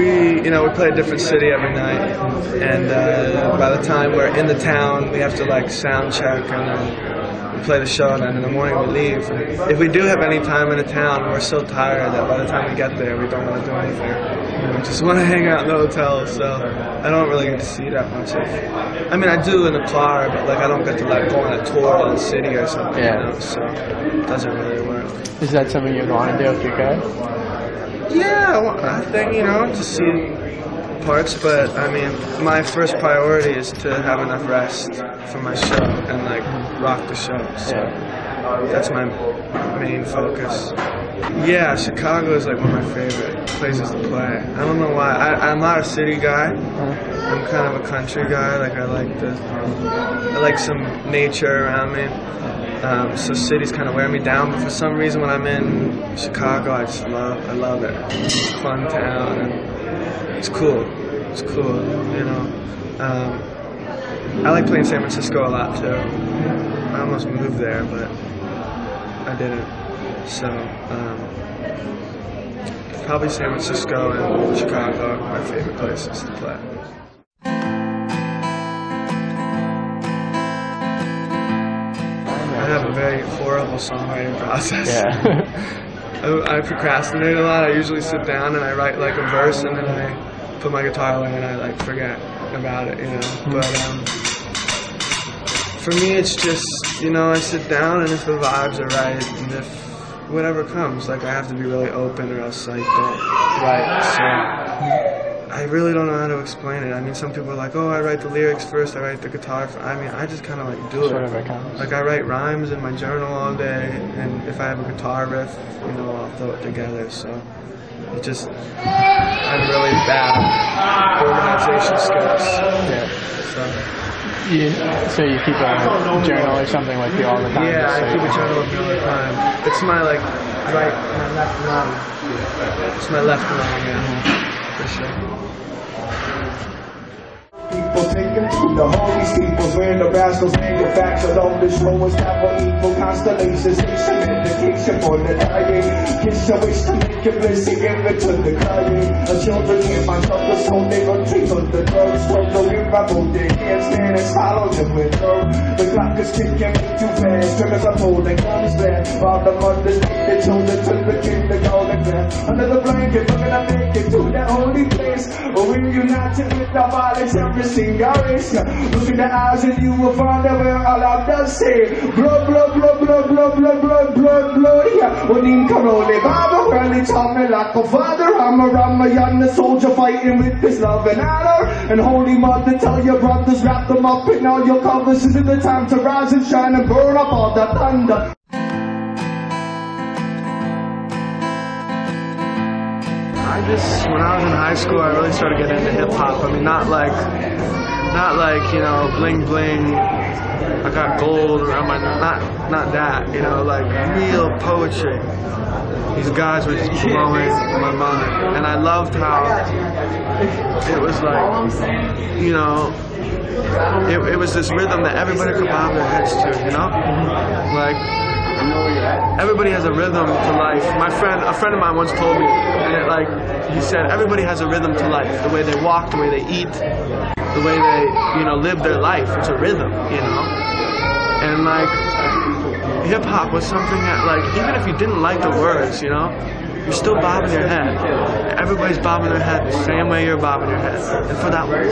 we play a different city every night, and by the time we're in the town, we have to like sound check, and then we play the show, and then in the morning we leave. And if we do have any time in a town, we're so tired that by the time we get there, we don't want to do anything. We just want to hang out in the hotel, so I don't really get to see that much. I mean, I do in the car, but like I don't get to like go on a tour of the city or something, so it doesn't really work. Is that something you'd want to do if you could? Yeah, I think, to see parts, but I mean, my first priority is to have enough rest for my show and like rock the show. So that's my main focus. Yeah, Chicago is like one of my favorite places to play. I don't know why. I'm not a city guy. I'm kind of a country guy. Like I like some nature around me. So cities kind of wear me down, but for some reason when I'm in Chicago, I love it. It's a fun town, and it's cool. It's cool, I like playing San Francisco a lot too. I almost moved there, but I didn't. So probably San Francisco and Chicago are my favorite places to play. I have a very horrible songwriting process. I procrastinate a lot. I usually sit down and I write like a verse, and then I put my guitar away and I like forget about it, But for me, it's just I sit down, and if the vibes are right, and if whatever comes, like I have to be really open, or else I don't write. So I really don't know how to explain it. I mean, some people are like, oh, I write the lyrics first, I write the guitar first. I mean, I just kind of like do it. Like I write rhymes in my journal all day, and if I have a guitar riff, I'll throw it together. So it just, I have really bad organization skills. So you keep a journal or something with you all the time? Yeah, I keep a journal with me all the time. It's my like my left lung. It's my left lung, yeah, for sure. People taken to the holy steeples, where the rascals manufactured all this row is never equal constellations. It's an indication for the dying. Kiss a wish to make it bliss, give it to the crying. The children hear my troubles, so they run trees on the drugs. From the river, I hold their hands, stand and swallow them with her. The clock is ticking too fast, triggers are holding guns there. While the mothers take their children to the kindergarten class. Under the blanket, looking to make it to that holy place. But we're united with our bodies, everything your race. Look in the eyes and you will find out where all of them say blood, blood, blood, blood, blood, blood, blood, blood, blood. Yeah, when in Carole Baba, well, it's on me like a father. I'm a young soldier fighting with this love and honor. And Holy Mother, tell your brothers, wrap them up in all your covers. This is the time to rise and shine and burn up all the thunder. When I was in high school, I really started getting into hip hop. I mean, not like bling bling. I got gold around my neck. Not that. Like real poetry. These guys were just blowing my mind, and I loved how it was like, it was this rhythm that everybody could bob their heads to. Like. Everybody has a rhythm to life. A friend of mine once told me, and he said, everybody has a rhythm to life. The way they walk, the way they eat, the way they, live their life. It's a rhythm, And like, hip hop was something that, like, even if you didn't like the words, you're still bobbing your head. Everybody's bobbing their head the same way you're bobbing your head. And for that 1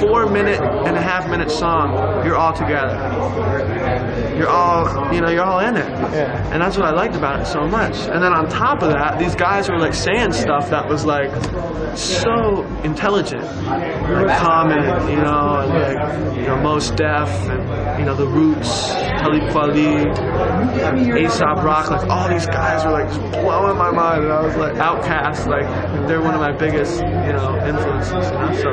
4.5 minute song, you're all together. You're all, you're all in it. And that's what I liked about it so much. And then on top of that, these guys were like saying stuff that was like so intelligent. Like Common, and like, Mos Def, and, the Roots, Talib Kweli, Aesop Rock, like all these guys were like just blowing my mind. And I was like, Outkast, like they're one of my biggest, influences. So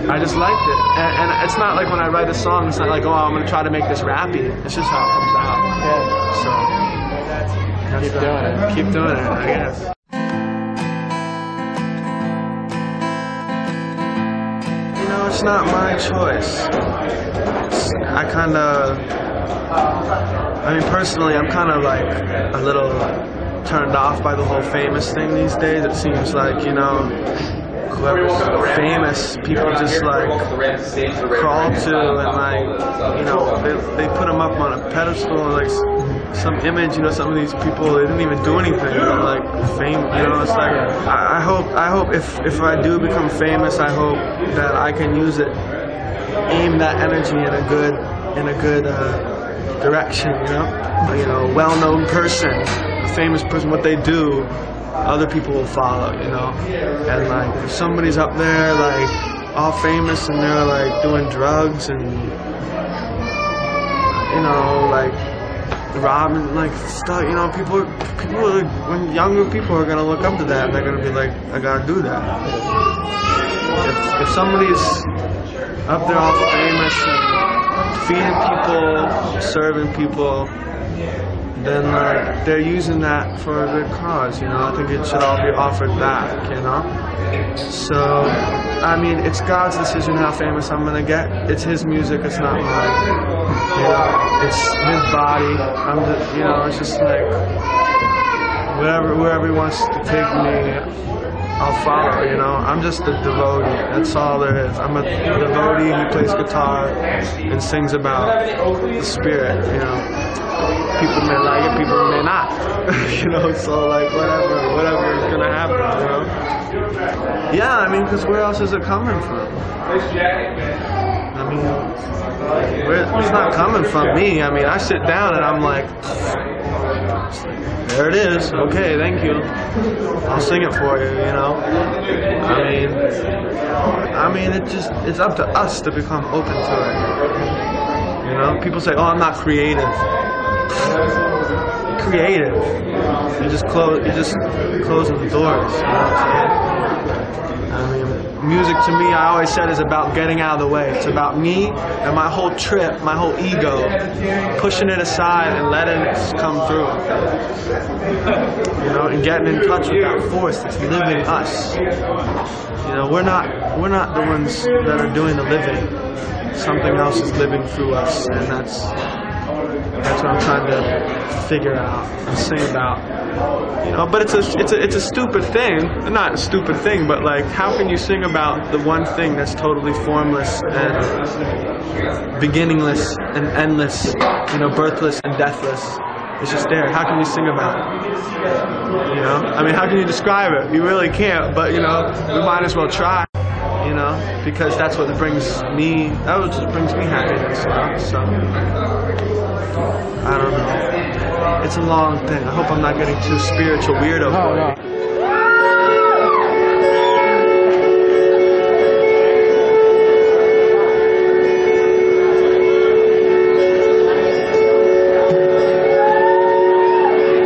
I just liked it, and it's not like when I write a song, it's not like, oh, I'm gonna try to make this rappy. It's just how it comes out. So keep doing it, I guess. It's not my choice. Personally, I'm kind of like a little turned off by the whole famous thing these days. It seems like, whoever's famous, people just like crawl to, and like, you know, they put them up on a pedestal, like some image. You know, some of these people, they didn't even do anything, but like fame. You know, it's like I hope if I do become famous, I hope that I can use it, aim that energy in a good direction. You know, well-known person, a famous person, what they do, other people will follow, you know. And like if somebody's up there like all famous and they're like doing drugs and, you know, like robbing, like stuff, you know, people when younger people are gonna look up to that, they're gonna be like, I gotta do that. If somebody's up there all famous and feeding people, serving people, then like they're using that for a good cause, you know. I think it should all be offered back, you know. So, I mean, it's God's decision how famous I'm gonna get. It's His music, it's not mine. You know, it's His body. I'm just, you know, it's just like wherever He wants to take me, I'll follow, you know. I'm just a devotee, that's all there is. I'm a devotee who plays guitar and sings about the spirit, you know. People may like it, people may not, you know, so like whatever is gonna happen, you know. Yeah, I mean, because where else is it coming from? I mean, it's not coming from me. I mean, I sit down and I'm like, there it is. Okay, thank you. I'll sing it for you, you know. I mean, it's up to us to become open to it. You know, people say, oh, I'm not creative. Creative. You're just closing the doors. You know what I'm saying? I mean, music to me, I always said, is about getting out of the way. It's about me and my whole trip, my whole ego, pushing it aside and letting it come through. You know, and getting in touch with that force that's living us. You know, we're not the ones that are doing the living. Something else is living through us, and that's what I'm trying to figure out and sing about. You know, but it's a stupid thing. Not a stupid thing, but like, how can you sing about the one thing that's totally formless and beginningless and endless, you know, birthless and deathless? It's just there. How can you sing about it? You know? I mean, how can you describe it? You really can't, but you know, we might as well try. You know, because that's what brings me happiness, you know, so I don't know. It's a long thing. I hope I'm not getting too spiritual weirdo for you.